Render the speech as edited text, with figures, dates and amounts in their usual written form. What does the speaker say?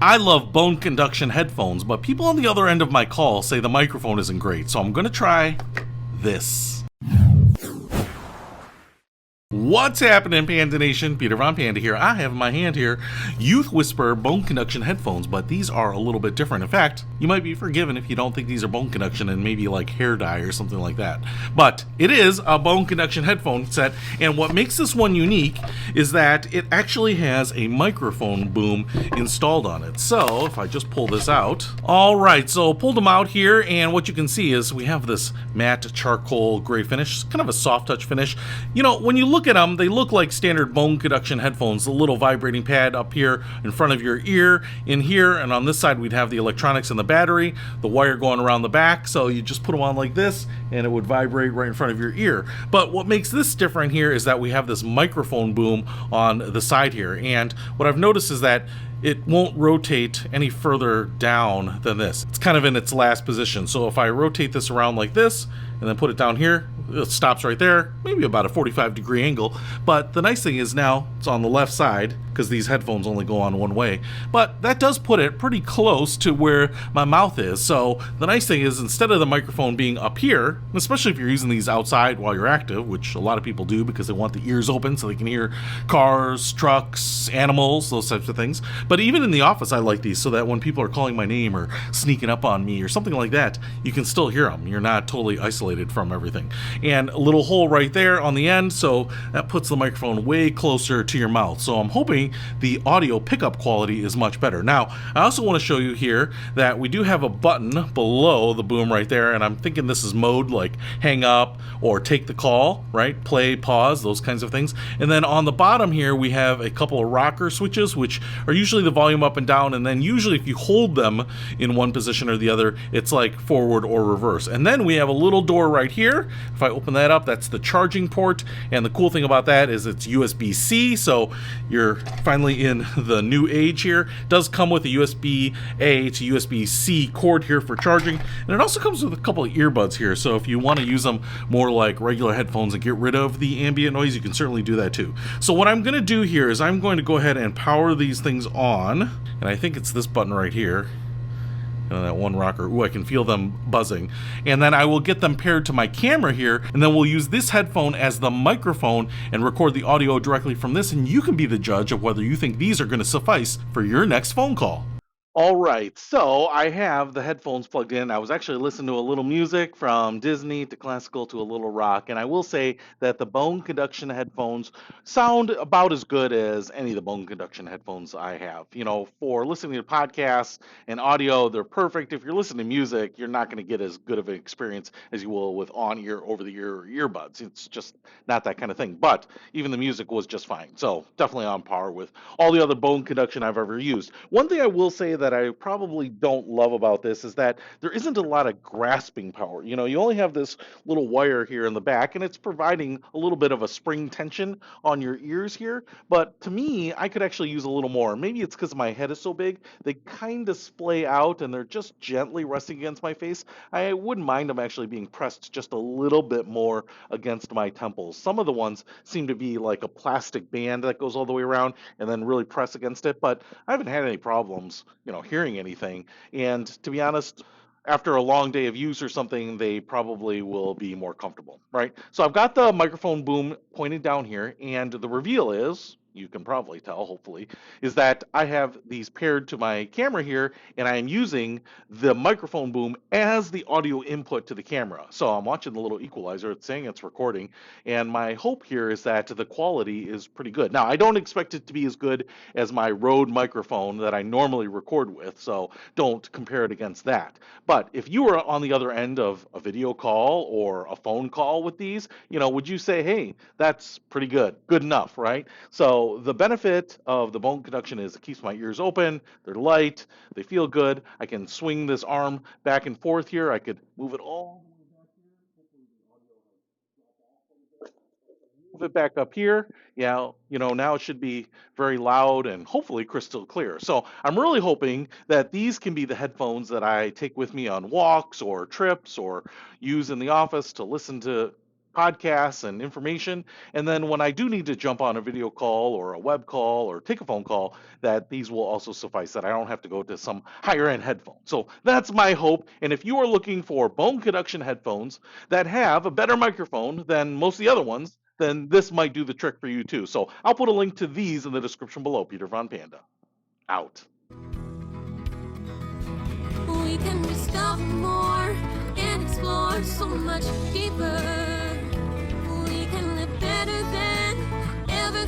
I love bone conduction headphones, but people on the other end of my call say the microphone isn't great, so I'm going to try this. What's happening, Panda Nation? Peter Von Panda here. I have in my hand here YouthWhisper bone conduction headphones, but these are a little bit different. In fact, you might be forgiven if you don't think these are bone conduction and maybe like hair dye or something like that. But it is a bone conduction headphone set, and what makes this one unique is that it actually has a microphone boom installed on it. So if I just pull this out, all right, so pulled them out here, and what you can see is we have this matte charcoal gray finish, kind of a soft touch finish. You know, when you look at them, they look like standard bone conduction headphones. The little vibrating pad up here in front of your ear, in here, and on this side we'd have the electronics and the battery, the wire going around the back, so you just put them on like this and it would vibrate right in front of your ear. But what makes this different here is that we have this microphone boom on the side here, and what I've noticed is that it won't rotate any further down than this. It's kind of in its last position. So if I rotate this around like this and then put it down here, it stops right there, maybe about a 45-degree angle. But the nice thing is now it's on the left side because these headphones only go on one way. But that does put it pretty close to where my mouth is. So the nice thing is, instead of the microphone being up here, especially if you're using these outside while you're active, which a lot of people do because they want the ears open so they can hear cars, trucks, animals, those types of things. But even in the office, I like these so that when people are calling my name or sneaking up on me or something like that, you can still hear them. You're not totally isolated from everything. And a little hole right there on the end, so that puts the microphone way closer to your mouth. So I'm hoping the audio pickup quality is much better. Now, I also want to show you here that we do have a button below the boom right there, and I'm thinking this is mode, like hang up or take the call, right? Play, pause, those kinds of things. And then on the bottom here, we have a couple of rocker switches, which are usually the volume up and down, and then usually if you hold them in one position or the other, it's like forward or reverse. And then we have a little door right here. If I open that up, that's the charging port, and the cool thing about that is it's USB-C, so you're finally in the new age here. It does come with a USB-A to USB-C cord here for charging, and it also comes with a couple of earbuds here, so if you want to use them more like regular headphones and get rid of the ambient noise, you can certainly do that too. So what I'm going to do here is I'm going to go ahead and power these things on, and I think it's this button right here. That one rocker. Ooh, I can feel them buzzing. And then I will get them paired to my camera here, and then we'll use this headphone as the microphone and record the audio directly from this, and you can be the judge of whether you think these are going to suffice for your next phone call. All right, so I have the headphones plugged in. I was actually listening to a little music from Disney to classical to a little rock, and I will say that the bone conduction headphones sound about as good as any of the bone conduction headphones I have. You know, for listening to podcasts and audio, they're perfect. If you're listening to music, you're not going to get as good of an experience as you will with on-ear, over-the-ear earbuds. It's just not that kind of thing. But even the music was just fine, so definitely on par with all the other bone conduction I've ever used. One thing I will say that I probably don't love about this is that there isn't a lot of grasping power. You know, you only have this little wire here in the back, and it's providing a little bit of a spring tension on your ears here. But to me, I could actually use a little more. Maybe it's because my head is so big, they kind of splay out and they're just gently resting against my face. I wouldn't mind them actually being pressed just a little bit more against my temples. Some of the ones seem to be like a plastic band that goes all the way around and then really press against it, but I haven't had any problems, hearing anything. And to be honest, after a long day of use or something, they probably will be more comfortable, right? So I've got the microphone boom pointed down here, and the reveal is, you can probably tell, hopefully, is that I have these paired to my camera here, and I am using the microphone boom as the audio input to the camera. So I'm watching the little equalizer, it's saying it's recording, and my hope here is that the quality is pretty good. Now, I don't expect it to be as good as my Rode microphone that I normally record with, so don't compare it against that. But if you were on the other end of a video call or a phone call with these, would you say, hey, that's pretty good enough, right? So the benefit of the bone conduction is it keeps my ears open, they're light, they feel good. I can swing this arm back and forth here. I could move it all move it back up here. Yeah, now it should be very loud and hopefully crystal clear. So I'm really hoping that these can be the headphones that I take with me on walks or trips or use in the office to listen to podcasts and information. And then when I do need to jump on a video call or a web call or take a phone call, that these will also suffice, that I don't have to go to some higher end headphone. So that's my hope. And if you are looking for bone conduction headphones that have a better microphone than most of the other ones, then this might do the trick for you too. So I'll put a link to these in the description below. Peter Von Panda, out. We can discover more and explore so much deeper. We can live better than ever.